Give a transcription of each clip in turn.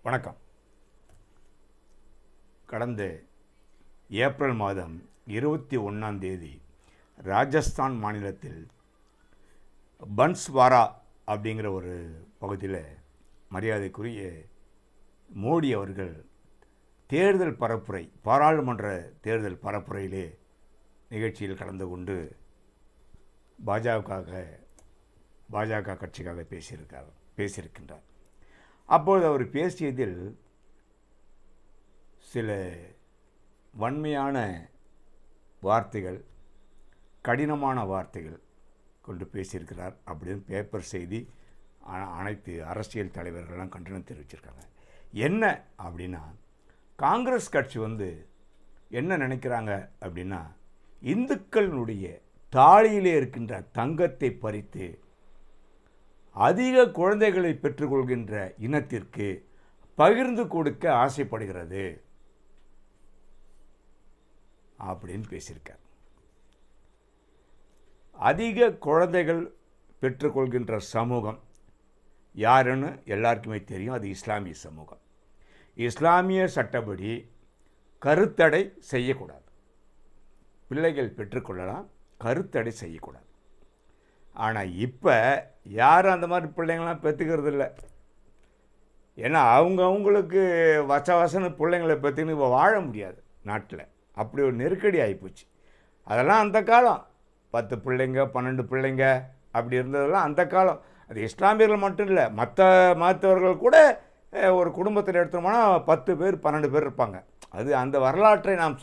வணக்கம். கடந்த ஏப்ரல் மாதம் 21ஆம் தேதி ராஜஸ்தான் மாநிலத்தில் பன்ஸ்வாரா அப்படிங்கிற ஒரு பகுதியில் மரியாதைக்குரிய மோடி அவர்கள் தேர்தல் பரப்புரை, பாராளுமன்ற தேர்தல் பரப்புரையிலே நிகழ்ச்சியில் கலந்து கொண்டு பாஜக கட்சிக்காக பேசியிருக்கின்றார். அப்பொழுது அவர் பேசியதில் சில வன்மையான வார்த்தைகள், கடினமான வார்த்தைகள் கொண்டு பேசியிருக்கிறார் அப்படின்னு பேப்பர் செய்தி அனைத்து அரசியல் தலைவர்கள்லாம் கண்டனம் தெரிவிச்சிருக்காங்க. என்ன அப்படின்னா, காங்கிரஸ் கட்சி என்ன நினைக்கிறாங்க அப்படின்னா, இந்துக்களினுடைய தாலியிலே இருக்கின்ற தங்கத்தை பறித்து அதிக குழந்தைகளை பெற்றுக்கொள்கின்ற இனத்திற்கு பகிர்ந்து கொடுக்க ஆசைப்படுகிறது அப்படின்னு பேசியிருக்கார். அதிக குழந்தைகள் பெற்றுக்கொள்கின்ற சமூகம் யாருன்னு எல்லாருக்குமே தெரியும். அது இஸ்லாமிய சமூகம். இஸ்லாமிய சட்டப்படி கருத்தடை செய்யக்கூடாது. பிள்ளைகள் பெற்றுக்கொள்ளலாம், கருத்தடை செய்யக்கூடாது. ஆனால் இப்போ யாரும் அந்த மாதிரி பிள்ளைங்களாம் பெற்றுக்கிறது இல்லை. ஏன்னா அவங்களுக்கு வசன்னு பிள்ளைங்களை பெற்றுன்னு இப்போ வாழ முடியாது நாட்டில். அப்படி ஒரு நெருக்கடி ஆகிப்போச்சு. அதெல்லாம் அந்த காலம். 10 பிள்ளைங்க 12 பிள்ளைங்க அப்படி இருந்ததெல்லாம் அந்த காலம். அது இஸ்லாமியர்கள் மட்டும் இல்லை, மற்றவர்கள் கூட ஒரு குடும்பத்தில் எடுத்தோம்னா 10 பேர் 12 பேர் இருப்பாங்க. அது அந்த வரலாற்றை நாம்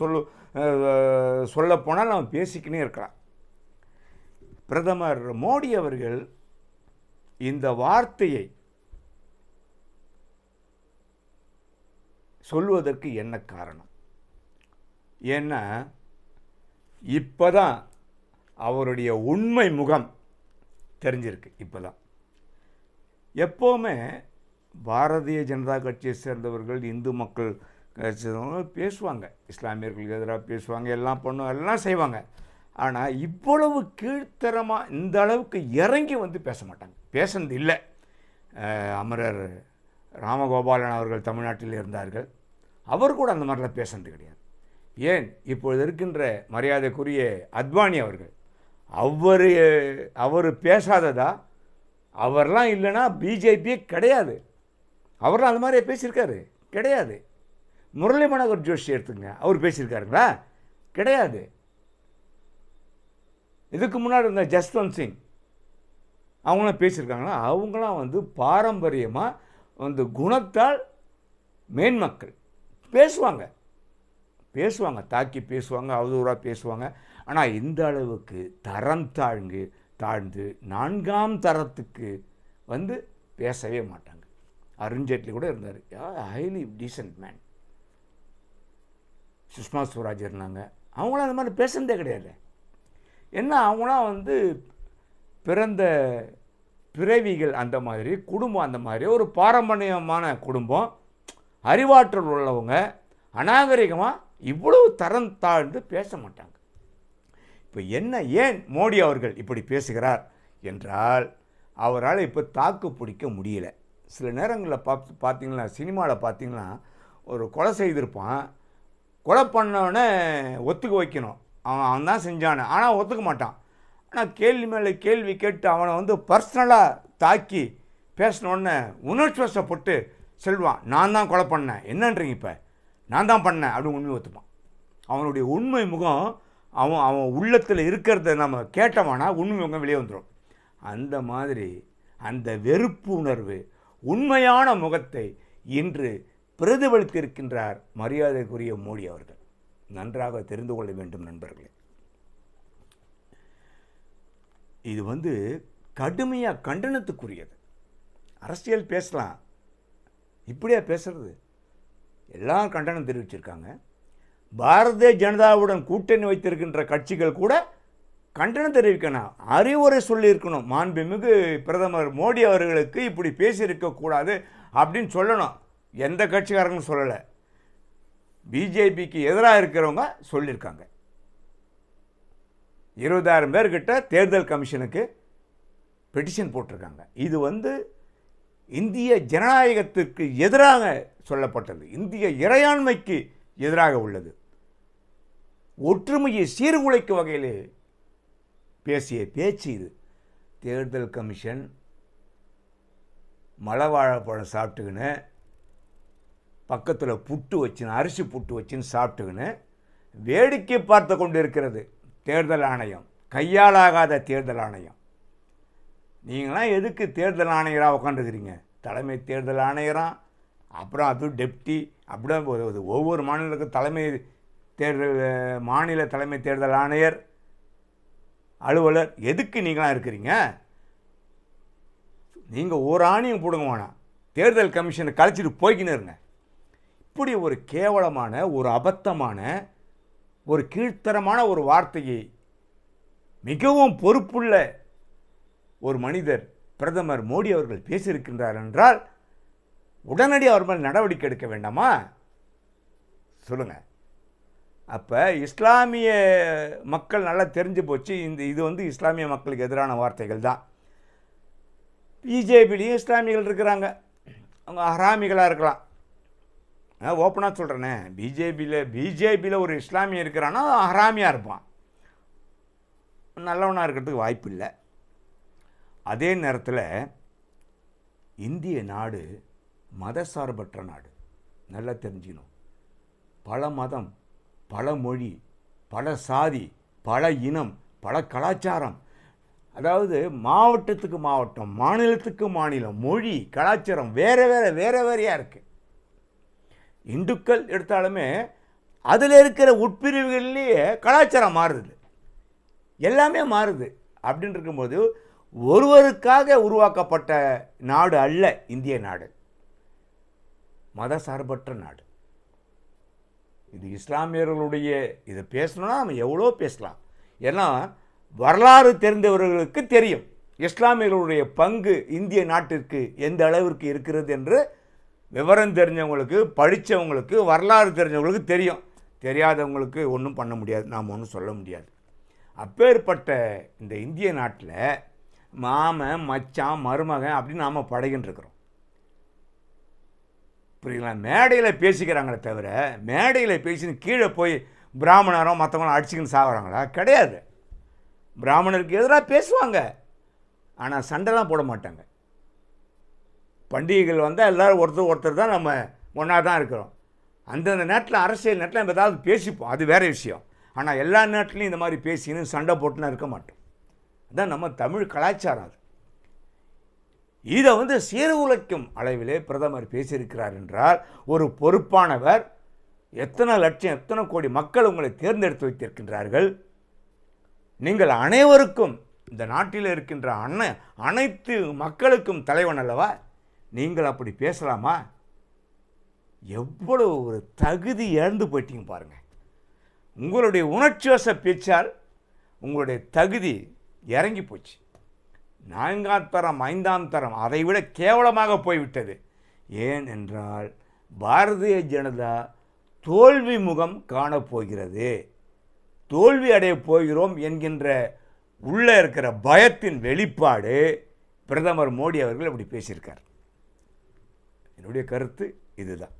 சொல்லப்போனால் நாம் பேசிக்கினே இருக்கலாம். பிரதமர் மோடி அவர்கள் இந்த வார்த்தையை சொல்வதற்கு என்ன காரணம்? ஏன்னா இப்போதான் அவருடைய உண்மை முகம் தெரிஞ்சிருக்கு. இப்போதான். எப்போவுமே பாரதிய ஜனதா கட்சியை சேர்ந்தவர்கள், இந்து மக்கள் கட்சி பேசுவாங்க, இஸ்லாமியர்களுக்கு எதிராக பேசுவாங்க, எல்லாம் செய்வாங்க. ஆனால் இவ்வளவு கீழ்த்தரமாக இந்த அளவுக்கு இறங்கி பேச மாட்டாங்க. பேசுனது இல்லை. அமரர் ராமகோபாலன் அவர்கள் தமிழ்நாட்டில் இருந்தார்கள். அவர் கூட அந்த மாதிரிலாம் பேசுனது கிடையாது. ஏன் இப்பொழுது இருக்கின்ற மரியாதைக்குரிய அத்வானி அவர்கள், அவர் பேசாததா? அவர்லாம் இல்லைன்னா பிஜேபியே கிடையாது. அவர்லாம் அந்த மாதிரியே பேசியிருக்காரு? கிடையாது. முரளி மனோகர் ஜோஷி எடுத்துங்க, அவர் பேசியிருக்காருங்களா? கிடையாது. இதுக்கு முன்னாடி இருந்த ஜஸ்வந்த் சிங் அவங்களாம் பேசியிருக்காங்களா? அவங்களாம் பாரம்பரியமாக குணத்தால் மேன்மக்கள் பேசுவாங்க, தாக்கி பேசுவாங்க, அவதூறாக பேசுவாங்க. ஆனால் இந்த அளவுக்கு தரம் தாழ்ந்து 4ஆம் தரத்துக்கு பேசவே மாட்டாங்க. அருண்ஜேட்லி கூட இருந்தார், highly descent man. Sushma Swaraj இருந்தாங்க, அவங்களாம் அந்த மாதிரி பேசுனதே கிடையாது. என்ன, அவங்களாம் பிறந்த பிறவிகள் அந்த மாதிரி, குடும்பம் அந்த மாதிரி, ஒரு பாரம்பரியமான குடும்பம், அறிவாற்றல் உள்ளவங்க. அநாகரிகமாக இவ்வளவு தரம் தாழ்ந்து பேச மாட்டாங்க. இப்போ ஏன் மோடி அவர்கள் இப்படி பேசுகிறார் என்றால், அவரால் இப்போ தாக்கு பிடிக்க முடியல. சில நேரங்களில் பார்த்தீங்கன்னா, சினிமாவில் பார்த்தீங்கன்னா, ஒரு கொலை செய்திருப்பான், கொலை பண்ணவனே ஒத்துக்க வைக்கணும், அவன் தான் செஞ்சானே, ஆனால் ஒத்துக்க மாட்டான். ஆனால் கேள்வி மேலே கேள்வி கேட்டு அவனை பர்சனலாக தாக்கி பேசினோடனே உணர்ச்சி வசப்பட்டு சொல்வான், நான் தான் கொலை பண்ணேன், என்னன்றீங்க இப்போ, நான் தான் பண்ணேன் அப்படின்னு உண்மை ஒத்துப்பான். அவனுடைய உண்மை முகம், அவன் உள்ளத்தில் இருக்கிறத நம்ம கேட்டோம்னா உண்மை முகம் வெளியே வந்துடும். அந்த மாதிரி அந்த வெறுப்பு உணர்வு, உண்மையான முகத்தை இன்று பிரதிபலித்திருக்கின்றார் மரியாதைக்குரிய மோடி அவர்கள். நன்றாக தெரிந்து கொள்ள வேண்டும் நண்பர்களே. இது கடுமையாக கண்டனத்துக்குரியது. அரசியல் பேசலாம், இப்படியா பேசுறது? எல்லாம் கண்டனம் தெரிவிச்சிருக்காங்க. பாரதிய ஜனதாவுடன் கூட்டணி வைத்திருக்கின்ற கட்சிகள் கூட கண்டனம் தெரிவிக்கணும், அறிவுரை சொல்லியிருக்கணும். மாண்புமிகு பிரதமர் மோடி அவர்களுக்கு இப்படி பேசியிருக்கக்கூடாது அப்படின்னு சொல்லணும். எந்த கட்சிக்காரங்களும் சொல்லலை. பிஜேபிக்கு எதிராக இருக்கிறவங்க சொல்லியிருக்காங்க. 20,000 பேர்கிட்ட தேர்தல் கமிஷனுக்கு பெட்டிஷன் போட்டிருக்காங்க. இது இந்திய ஜனநாயகத்திற்கு எதிராக சொல்லப்பட்டது. இந்திய இறையாண்மைக்கு எதிராக உள்ளது. ஒற்றுமையை சீர்குலைக்கும் வகையிலே பேசிய பேச்சு இது. தேர்தல் கமிஷன் மலைவாழைப்பழம் சாப்பிட்டுக்கின்னு பக்கத்தில் புட்டு வச்சுன்னு அரிசி புட்டு வச்சுன்னு சாப்பிட்டுக்கின்னு வேடிக்கை பார்த்து கொண்டு இருக்கிறது தேர்தல் ஆணையம், கையாலாகாத தேர்தல் ஆணையம். நீங்களாம் எதுக்கு தேர்தல் ஆணையராக உட்காந்துருக்கிறீங்க? தலைமை தேர்தல் ஆணையராக, அப்புறம் அதுவும் டெப்டி, அப்படிதான் ஒவ்வொரு மாநிலத்துக்கும் மாநில தலைமை தேர்தல் ஆணையர், அலுவலர். எதுக்கு நீங்களாம் இருக்கிறீங்க? நீங்கள் ஒரு ஆணையம் போடுங்க வேணாம், தேர்தல் கமிஷனை கழிச்சிட்டு போய்க்கின்னு இருங்க. இப்படி ஒரு கேவலமான, ஒரு அபத்தமான, ஒரு கீழ்த்தரமான ஒரு வார்த்தையை மிகவும் பொறுப்புள்ள ஒரு மனிதர் பிரதமர் மோடி அவர்கள் பேசியிருக்கின்றார் என்றால் உடனடி அவர் மேல் நடவடிக்கை எடுக்க வேண்டாமா? சொல்லுங்க. அப்போ இஸ்லாமிய மக்கள் நல்லா தெரிஞ்சு போச்சு, இது இஸ்லாமிய மக்களுக்கு எதிரான வார்த்தைகள் தான். பிஜேபிலையும் இஸ்லாமியர்கள் இருக்கிறாங்க, அவங்க ஹராமிகளாக இருக்கலாம். ஓப்பனாக சொல்கிறேனே, பிஜேபியில் ஒரு இஸ்லாமிய இருக்கிறான்னா ஹராமியாக இருப்பான், நல்லவனாக இருக்கிறதுக்கு வாய்ப்பு இல்லை. அதே நேரத்தில் இந்திய நாடு மதசார்பற்ற நாடு, நல்லா தெரிஞ்சுக்கணும். பல மதம், பல மொழி, பல சாதி, பல இனம், பல கலாச்சாரம், அதாவது மாவட்டத்துக்கு மாவட்டம், மாநிலத்துக்கு மாநிலம், மொழி, கலாச்சாரம் வேறையாக இருக்குது. இந்துக்கள் எடுத்தாலுமே அதில் இருக்கிற உட்பிரிவுகள்லேயே கலாச்சாரம் மாறுது, எல்லாமே மாறுது. அப்படின்னு இருக்கும்போது ஒருவருக்காக உருவாக்கப்பட்ட நாடு அல்ல இந்திய நாடு, மதசார்பற்ற நாடு. இது இஸ்லாமியர்களுடைய இதை பேசணும்னா நம்ம எவ்வளோ பேசலாம். ஏன்னா வரலாறு தெரிந்தவர்களுக்கு தெரியும் இஸ்லாமியர்களுடைய பங்கு இந்திய நாட்டிற்கு எந்த அளவிற்கு இருக்கிறது என்று. விவரம் தெரிஞ்சவங்களுக்கு, படித்தவங்களுக்கு, வரலாறு தெரிஞ்சவங்களுக்கு தெரியும். தெரியாதவங்களுக்கு ஒன்றும் பண்ண முடியாது, நாம் ஒன்றும் சொல்ல முடியாது. அப்பேற்பட்ட இந்த இந்திய நாட்டில் மாமன், மச்சான், மருமகன் அப்படின்னு நாம் பழகின்னு இருக்கிறோம். புரியுங்களா? மேடையில் பேசிக்கிறாங்களே தவிர, மேடையில் பேசின்னு கீழே போய் பிராமணரோ மற்றவங்களும் அடிச்சுக்கின்னு சாகுறாங்களா? கிடையாது. பிராமணருக்கு எதிராக பேசுவாங்க, ஆனால் சண்டைலாம் போட மாட்டாங்க. பண்டிகைகள் வந்தால் எல்லோரும் ஒருத்தர் தான் நம்ம ஒன்றா தான் இருக்கிறோம். அந்தந்த நேரத்தில், அரசியல் நேரத்தில் நம்ம ஏதாவது பேசிப்போம், அது வேறு விஷயம். ஆனால் எல்லா நேரத்துலையும் இந்த மாதிரி பேசின்னு சண்டை போட்டுலாம் இருக்க மாட்டோம். அதுதான் நம்ம தமிழ் கலாச்சாரம். அது இதை சீர்குலைக்கும் அளவிலே பிரதமர் பேசியிருக்கிறார் என்றால், ஒரு பொறுப்பானவர், எத்தனை லட்சம், எத்தனை கோடி மக்கள் உங்களை தேர்ந்தெடுத்து வைத்திருக்கின்றார்கள். நீங்கள் அனைவருக்கும், இந்த நாட்டில் இருக்கின்ற அனைத்து மக்களுக்கும் தலைவன் அல்லவா? நீங்கள் அப்படி பேசலாமா? எவ்வளவு ஒரு தகுதி இழந்து போயிட்டீங்க பாருங்க. உங்களுடைய உணர்ச்சிவச பேச்சால் உங்களுடைய தகுதி இறங்கி போச்சு. 4ஆம் தரம், 5ஆம் தரம், அதைவிட கேவலமாக போய்விட்டது. ஏன் என்றால் பாரதிய ஜனதா தோல்வி முகம் காணப்போகிறது, தோல்வி அடைய போகிறோம் என்கின்ற உள்ளே இருக்கிற பயத்தின் வெளிப்பாடு பிரதமர் மோடி அவர்கள் அப்படி பேசியிருக்கார். என்னுடைய கருத்து இதுதான்.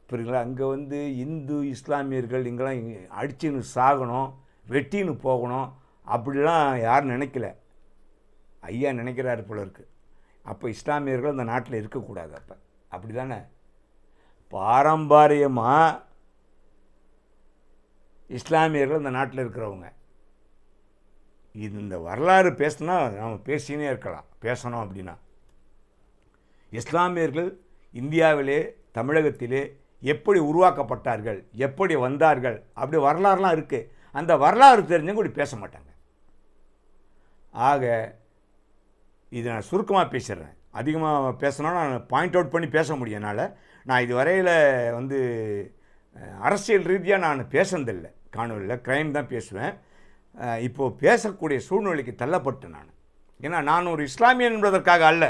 புரியுங்களா? அங்கே இந்து இஸ்லாமியர்கள் இங்கெல்லாம் அடிச்சுன்னு சாகணும், வெட்டின்னு போகணும் அப்படிலாம் யாரும் நினைக்கல. ஐயா நினைக்கிறாரு போல இருக்கு. அப்போ இஸ்லாமியர்கள் அந்த நாட்டில் இருக்கக்கூடாது. அப்படி தானே? பாரம்பரியமாக இஸ்லாமியர்கள் இந்த நாட்டில் இருக்கிறவங்க. இந்த வரலாறு பேசினா நாம் பேசினே இருக்கலாம், பேசணும் அப்படின்னா. இஸ்லாமியர்கள் இந்தியாவிலே, தமிழகத்திலே எப்படி உருவாக்கப்பட்டார்கள், எப்படி வந்தார்கள், அப்படி வரலாறுலாம் இருக்குது. அந்த வரலாறு தெரிஞ்சவங்க இப்படி பேச மாட்டாங்க. ஆக இது நான் சுருக்கமாக பேசிடுறேன். அதிகமாக பேசினா நான் பாயிண்ட் அவுட் பண்ணி பேச முடியும் என்னால். நான் இதுவரையில் அரசியல் ரீதியாக நான் பேசுனதில்லை, காணொலியில் க்ரைம் தான் பேசுவேன். இப்போது பேசக்கூடிய சூழ்நிலைக்கு தள்ளப்பட்டேன் நான். ஏன்னா நான் ஒரு இஸ்லாமியன் என்பதற்காக அல்ல.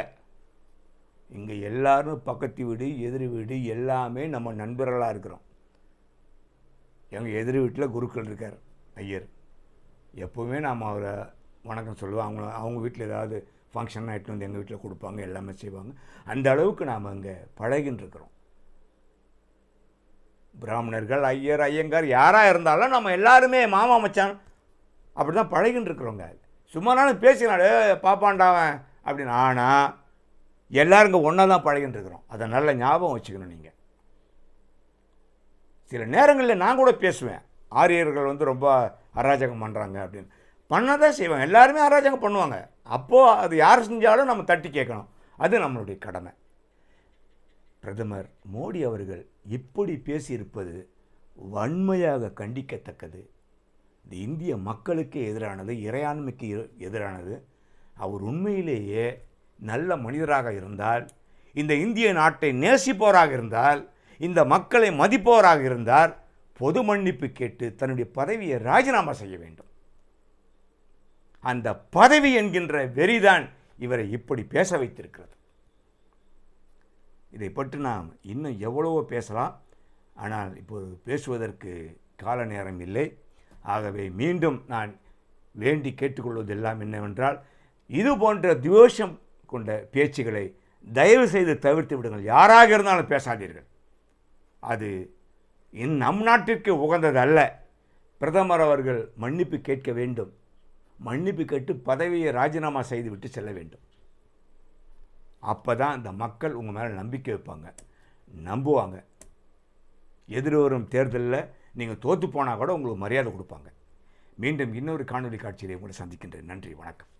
இங்கே எல்லோரும் பக்கத்து வீடு, எதிர் வீடு எல்லாமே நம்ம நண்பர்களாக இருக்கிறோம். எங்கள் எதிர் வீட்டில் குருக்கள் இருக்கார், ஐயர். எப்போவுமே நாம் அவரை வணக்கம் சொல்லுவோம். அவங்க வீட்டில் ஏதாவது ஃபங்க்ஷன் ஆகிட்டு வந்து எங்கள் வீட்டில் கொடுப்பாங்க, எல்லாமே செய்வாங்க. அந்த அளவுக்கு நாம் அங்கே பழகின்னு இருக்கிறோம். பிராமணர்கள், ஐயர், ஐயங்கார் யாராக இருந்தாலும் நம்ம எல்லாருமே மாமா மச்சான் அப்படி தான் பழகின்னு இருக்கிறோங்க. சும்மா நானும் பேசினாலே பாப்பாண்டாவன் அப்படின்னு. ஆனால் எல்லாருங்க ஒன்றா தான் பழகின்னு இருக்கிறோம். அதை நல்ல ஞாபகம் வச்சுக்கணும். நீங்கள் சில நேரங்களில் நான் கூட பேசுவேன், ஆரியர்கள் வந்து ரொம்ப அராஜகம் பண்ணுறாங்க அப்படின்னு. பண்ண தான் செய்வாங்க, எல்லாருமே அராஜகம் பண்ணுவாங்க. அப்போது அது யார் செஞ்சாலும் நம்ம தட்டி கேட்கணும், அது நம்மளுடைய கடமை. பிரதமர் மோடி அவர்கள் இப்படி பேசியிருப்பது வன்மையாக கண்டிக்கத்தக்கது. இந்த இந்திய மக்களுக்கு எதிரானது, இறையாண்மைக்கு எதிரானது. அவர் உண்மையிலேயே நல்ல மனிதராக இருந்தால், இந்த இந்திய நாட்டை நேசிப்போராக இருந்தால், இந்த மக்களை மதிப்போராக இருந்தால், பொது மன்னிப்பு கேட்டு தன்னுடைய பதவியை ராஜினாமா செய்ய வேண்டும். அந்த பதவி என்கின்ற வெறிதான் இவரை இப்படி பேச வைத்திருக்கிறது. இதை பற்றி நாம் இன்னும் எவ்வளவோ பேசலாம், ஆனால் இப்போது பேசுவதற்கு கால நேரம் இல்லை. ஆகவே மீண்டும் நான் வேண்டி கேட்டுக்கொள்வதெல்லாம் என்னவென்றால், இது போன்ற துவேஷம் கொண்ட பேச்சுகளை தயவு செய்து தவிர்த்து விடுங்கள். யாராக இருந்தாலும் பேசாதீர்கள். அது நம் நாட்டிற்கு உகந்தது அல்ல. பிரதமர் அவர்கள் மன்னிப்பு கேட்க வேண்டும். மன்னிப்பு கேட்டு பதவியை ராஜினாமா செய்துவிட்டு செல்ல வேண்டும். அப்போ தான் இந்த மக்கள் உங்கள் மேலே நம்பிக்கை வைப்பாங்க, நம்புவாங்க. எதிர்வரும் தேர்தலில் நீங்கள் தோற்று போனால் கூட உங்களுக்கு மரியாதை கொடுப்பாங்க. மீண்டும் இன்னொரு காணொலி காட்சியை உங்களை சந்திக்கின்றேன். நன்றி, வணக்கம்.